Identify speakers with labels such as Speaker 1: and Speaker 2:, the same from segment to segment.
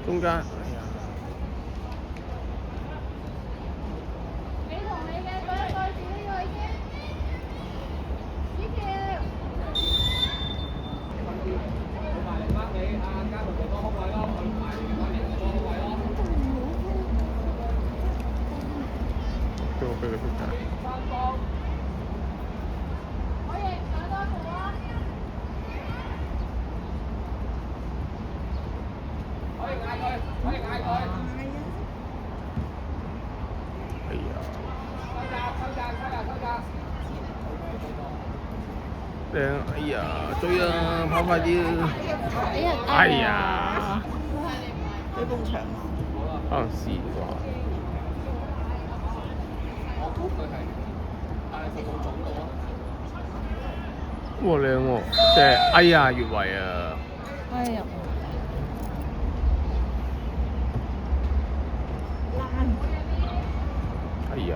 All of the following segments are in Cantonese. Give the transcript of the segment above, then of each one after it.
Speaker 1: 中間。
Speaker 2: 你同你嘅對一對住呢個先，呢條。
Speaker 3: 佢埋嚟翻你啊！加條地方空位咯，佢埋嚟翻你地方空位咯。
Speaker 1: 叫我俾佢出街。
Speaker 2: 可以上多條啊！
Speaker 3: 可以嗌佢，可以嗌佢。
Speaker 1: 哎呀！靚！哎呀，追啊！跑快啲啊！哎呀！
Speaker 4: 俾埲牆啊！
Speaker 1: 可能試啩。哇靚喎！即係哎呀越位啊！
Speaker 4: 哎呀！
Speaker 1: 哎呀！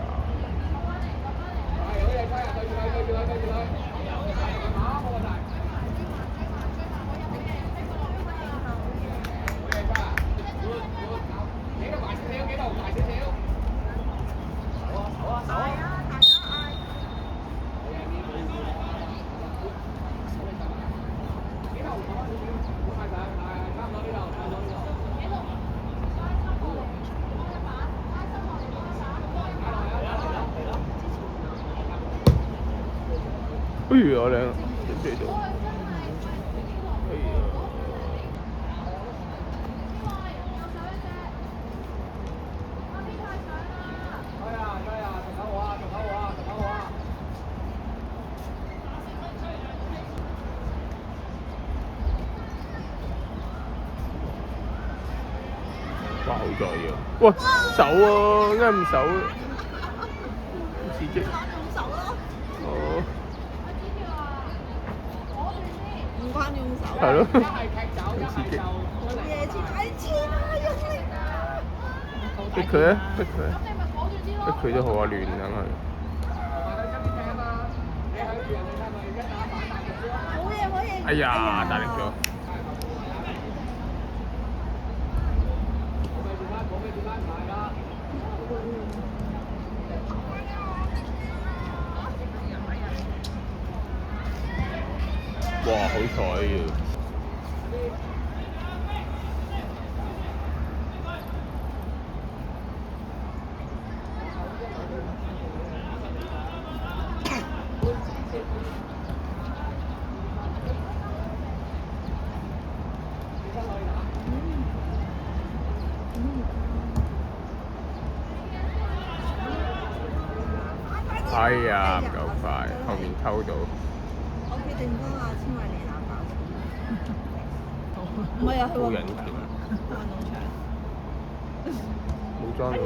Speaker 1: 哎呀靚！追到。哎呀！哇！好在啊！喂，手啊，點解唔手啊？刺激！哦。
Speaker 4: 唔關用手。
Speaker 1: 係咯。好刺激！
Speaker 4: 好嘢！切啊！用力啊！
Speaker 1: 逼佢啊！逼佢啊！逼佢都好啊，亂梗係。
Speaker 4: 好嘢！好嘢！
Speaker 1: 哎呀，大力咗！哇！好彩啊！哎呀，唔夠快，後面偷到。
Speaker 4: 我決定幫阿千惠嚟打爆。唔係啊，去運動場。運動場。
Speaker 1: 冇裝到。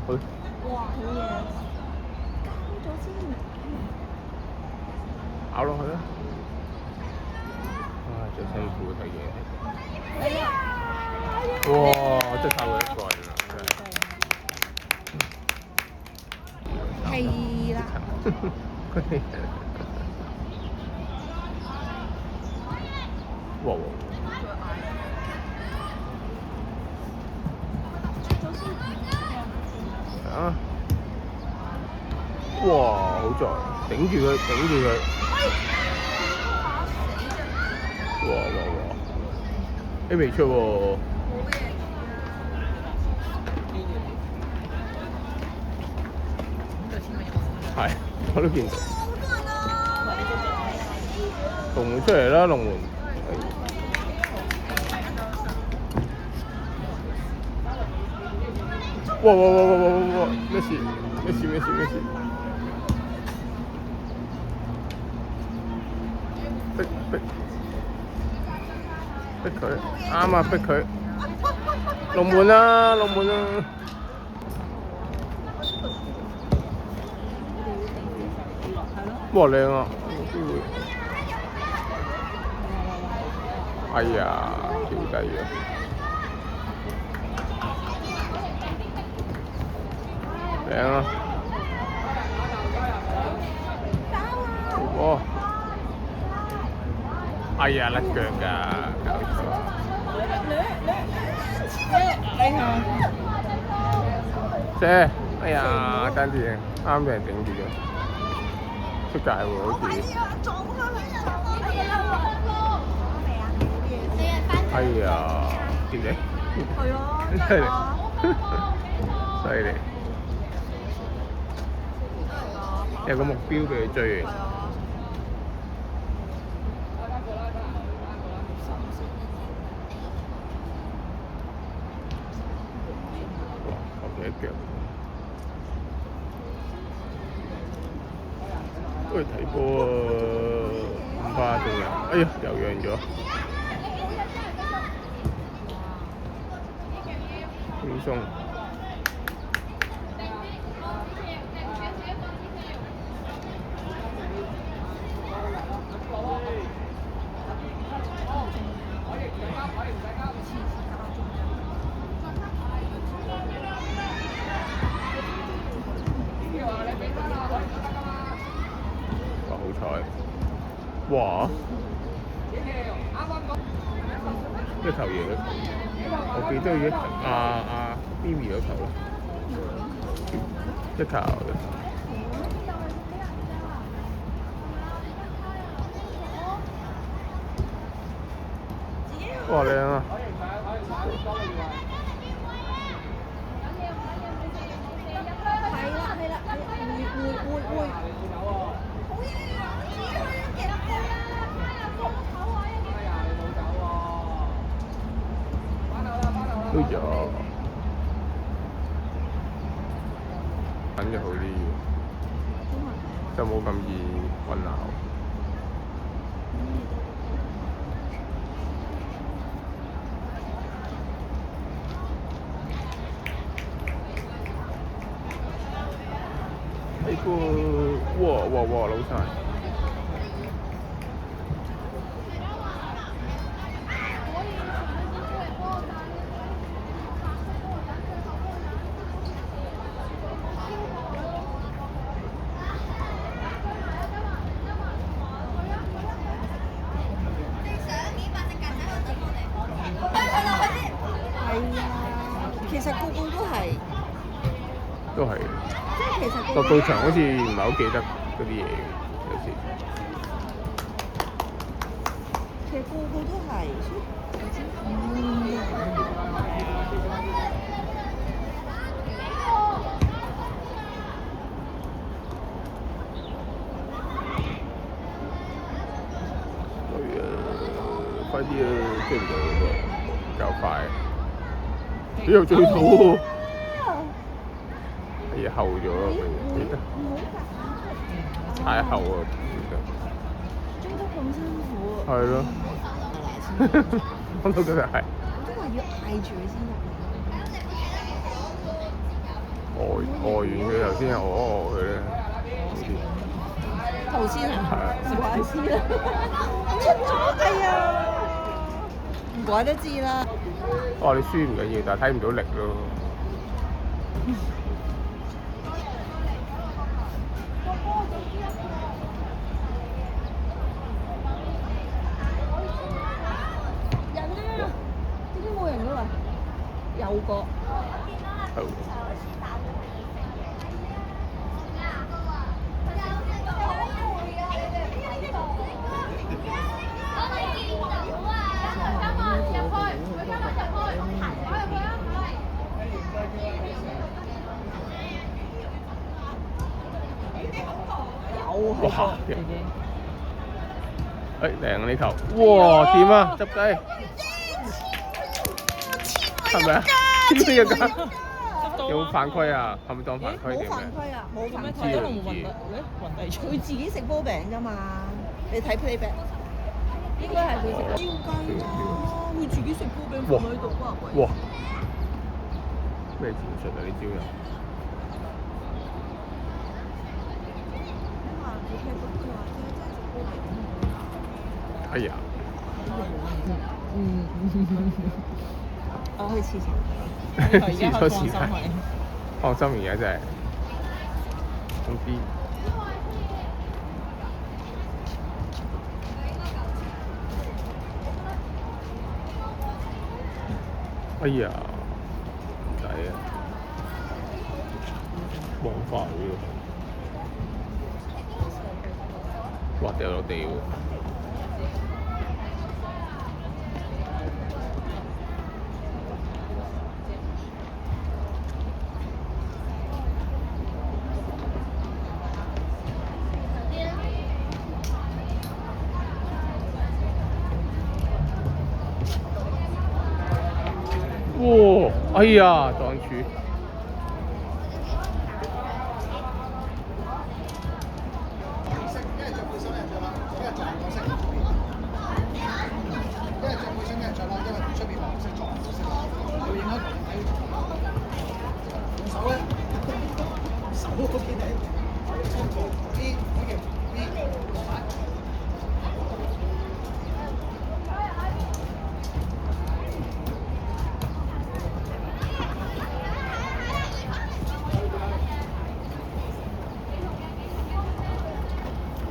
Speaker 1: 去。
Speaker 4: 哇！好嘢。交咗先。
Speaker 1: 咬落去啦！哇！最辛苦睇嘢。
Speaker 4: 哎呀！
Speaker 1: 哇！真係靠佢一個人啊！
Speaker 4: 係啦。
Speaker 1: 哇！啊！哇！好在頂住佢，頂住佢。哇！你未出喎。係，我都見到。龍門出嚟啦，龍門。哇！咩事？逼佢，啱啊！逼佢。龍門啊！哇！靚啊！有機會。哎呀，掉低咗。靚啊！哦！哎呀，甩腳㗎，搞錯。姐，哎呀，爭啲嘢，啱俾人頂住咗，出界喎好似。哎呀，見你？
Speaker 4: 係啊，
Speaker 1: 犀利，犀利。有個目標俾佢追嘅。一腳，喂睇波啊！唔怕仲有，哎呀又讓咗，輕鬆。哇！一球贏咗，我記得一球Mimi 嗰球咯，一球。哇靚啊！都有，等就好啲，就冇咁易混淆。呢個哇老細！
Speaker 4: 其實個個都係，即係其實
Speaker 1: 落到場好似唔係好記得嗰啲嘢嘅，有時。
Speaker 4: 其實個個都係，
Speaker 1: 快啲啊！追唔到喎，夠快。咦又追到喎！係後咗啊！記得。太後啊！記得。
Speaker 4: 追得咁辛苦。
Speaker 1: 係咯。我都覺得係。
Speaker 4: 都話要嗌住佢先得。
Speaker 1: 完佢頭先佢咧，好似。
Speaker 4: 頭先啊？
Speaker 1: 係啊。
Speaker 4: 唔怪之啦。出咗哎呀！唔怪得知啦。
Speaker 1: 你輸唔緊要，但係睇唔到力咯。
Speaker 4: 人啊！點解冇人㗎喎？有個。
Speaker 1: 好。
Speaker 4: 係
Speaker 1: 哇
Speaker 4: 個已經。
Speaker 1: 誒靚啊呢球，哇掂啊執雞，係咪啊？邊個㗎？有冇犯規啊？係咪當犯規
Speaker 4: 冇
Speaker 1: 定咩？
Speaker 4: 犯規啊，冇犯規啊
Speaker 1: 唔知啊，唔知
Speaker 4: 佢自己食波餅㗎嘛，你睇 playback。應該係佢食照計啦，佢自己食波餅放喺度啊！
Speaker 1: 哇！咩戰術啊？呢招人？哎呀！
Speaker 4: 我去廁所。
Speaker 1: 廁所時間，放心而家真係總之。哎呀，唔抵啊！黃花呢個，哇掉落地喎！哇！哎呀，撞柱！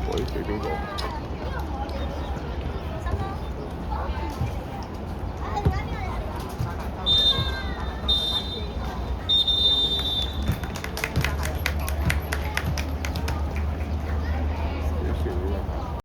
Speaker 1: 我要隨邊個？